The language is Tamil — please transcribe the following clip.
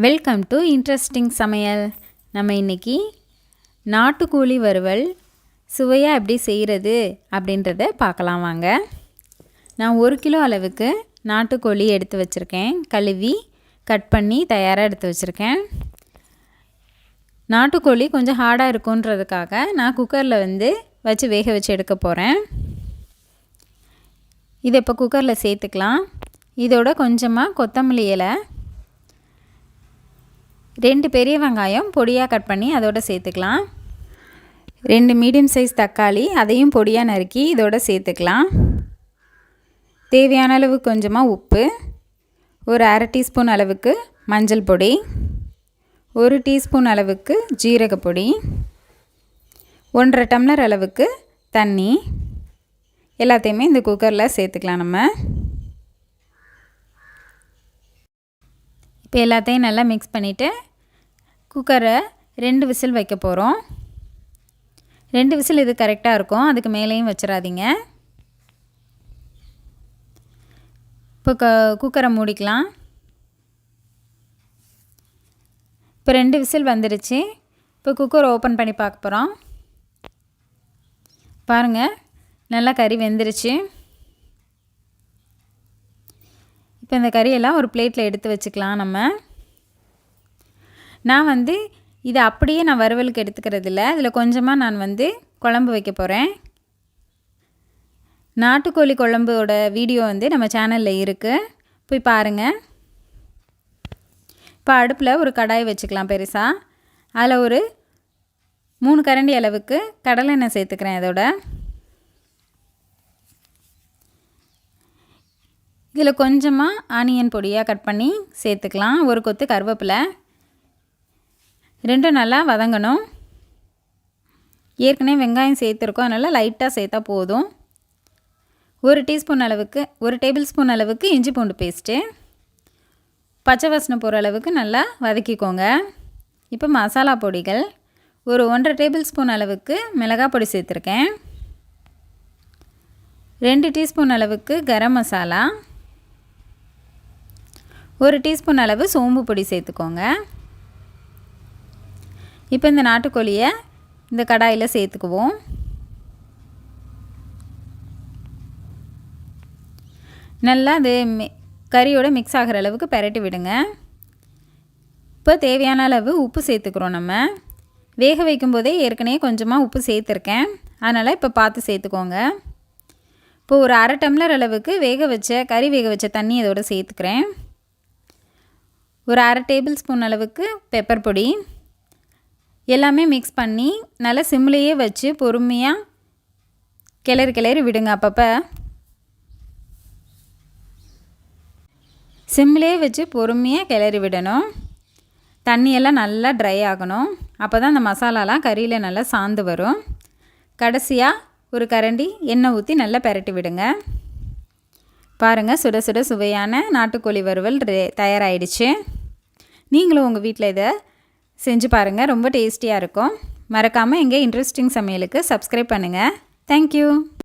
வெல்கம் டு இன்ட்ரெஸ்டிங் சமையல். நம்ம இன்றைக்கி நாட்டுக்கோழி வறுவல் சுவையாக எப்படி செய்கிறது அப்படின்றத பார்க்கலாம் வாங்க. நான் 1 கிலோ அளவுக்கு நாட்டுக்கோழி எடுத்து வச்சுருக்கேன். கழுவி கட் பண்ணி தயாராக எடுத்து வச்சுருக்கேன். நாட்டுக்கோழி கொஞ்சம் ஹார்டாக இருக்குன்றதுக்காக நான் குக்கரில் வச்சு வேக வச்சு எடுக்க போகிறேன். இதை இப்போ குக்கரில் சேர்த்துக்கலாம். இதோட கொஞ்சமாக கொத்தமல்லி இலை, 2 பெரிய வெங்காயம் பொடியாக கட் பண்ணி அதோடு சேர்த்துக்கலாம். 2 மீடியம் சைஸ் தக்காளி, அதையும் பொடியாக நறுக்கி இதோடு சேர்த்துக்கலாம். தேவையான அளவு கொஞ்சமாக உப்பு, ஒரு அரை டீஸ்பூன் அளவுக்கு மஞ்சள் பொடி, 1 டீஸ்பூன் அளவுக்கு ஜீரகப்பொடி, 1,5 டம்ளர் அளவுக்கு தண்ணி, எல்லாத்தையுமே இந்த குக்கரில் சேர்த்துக்கலாம். நம்ம இப்போ எல்லாத்தையும் நல்லா மிக்ஸ் பண்ணிவிட்டு குக்கரை 2 விசில் வைக்க போகிறோம். 2 விசில் இது கரெக்டாக இருக்கும், அதுக்கு மேலேயும் வச்சிடாதீங்க. இப்போ குக்கரை மூடிக்கலாம். இப்போ 2 விசில் வந்துடுச்சு. இப்போ குக்கரை ஓப்பன் பண்ணி பார்க்க போகிறோம். பாருங்கள், நல்லா கறி வெந்துருச்சு. இப்போ இந்த கறியெல்லாம் ஒரு பிளேட்டில் எடுத்து வச்சுக்கலாம். நான் இதை அப்படியே நான் வறுவலுக்கு எடுத்துக்கிறது இல்லை, இதில் கொஞ்சமாக நான் குழம்பு வைக்க போகிறேன். நாட்டுக்கோழி குழம்போட வீடியோ நம்ம சேனலில் இருக்குது, போய் பாருங்கள். இப்போ அடுப்பில் ஒரு கடாய் வச்சுக்கலாம் பெருசாக. அதில் ஒரு 3 கரண்டி அளவுக்கு கடலெண்ணெய் சேர்த்துக்கிறேன். இதோட இதில் கொஞ்சமாக ஆனியன் பொடியாக கட் பண்ணி சேர்த்துக்கலாம். ஒரு கொத்து கருவேப்பிலை, 2 நல்லா வதங்கணும். ஏற்கனவே வெங்காயம் சேர்த்துருக்கோம், அதனால் லைட்டாக சேர்த்தா போதும். 1 டேபிள் ஸ்பூன் அளவுக்கு இஞ்சி பூண்டு பேஸ்ட்டு, பச்சை வாசனை போகிற அளவுக்கு நல்லா வதக்கிக்கோங்க. இப்போ மசாலா பொடிகள், ஒரு 1,5 டேபிள் ஸ்பூன் அளவுக்கு மிளகாய் பொடி சேர்த்துருக்கேன். 2 டீஸ்பூன் அளவுக்கு கரம் மசாலா, 1 டீஸ்பூன் அளவு சோம்பு பொடி சேர்த்துக்கோங்க. இப்போ இந்த நாட்டுக்கோழியை இந்த கடாயில் சேர்த்துக்குவோம். நல்லா அது கறியோடு மிக்ஸ் ஆகிற அளவுக்கு பெரட்டி விடுங்க. இப்போ தேவையான அளவு உப்பு சேர்த்துக்கிறோம். நம்ம வேக வைக்கும்போதே ஏற்கனவே கொஞ்சமாக உப்பு சேர்த்துருக்கேன், அதனால் இப்போ பார்த்து சேர்த்துக்கோங்க. இப்போ ஒரு அரை டம்ளர் அளவுக்கு கறி வேக வச்ச தண்ணி இதோடு சேர்த்துக்கிறேன். ஒரு அரை டேபிள் ஸ்பூன் அளவுக்கு பெப்பர் பொடி, எல்லாமே மிக்ஸ் பண்ணி நல்லா சிம்லேயே வச்சு பொறுமையாக கிளறி விடுங்க. அப்பப்போ சிம்லேயே வச்சு பொறுமையாக கிளறி விடணும். தண்ணியெல்லாம் நல்லா ட்ரை ஆகணும், அப்போ தான் அந்த மசாலாலாம் கறியில் நல்லா சாந்து வரும். கடைசியாக ஒரு கரண்டி எண்ணெய் ஊற்றி நல்லா பெரட்டி விடுங்க. பாருங்கள், சுட சுட சுவையான நாட்டுக்கோழி வறுவல் தயாராகிடுச்சு. நீங்களும் உங்கள் வீட்டில் இதை செஞ்சு பாருங்கள், ரொம்ப டேஸ்டியாக இருக்கும். மறக்காமல் எங்கள் இன்ட்ரெஸ்டிங் சமையலுக்கு சப்ஸ்கிரைப் பண்ணுங்கள். தேங்க்யூ.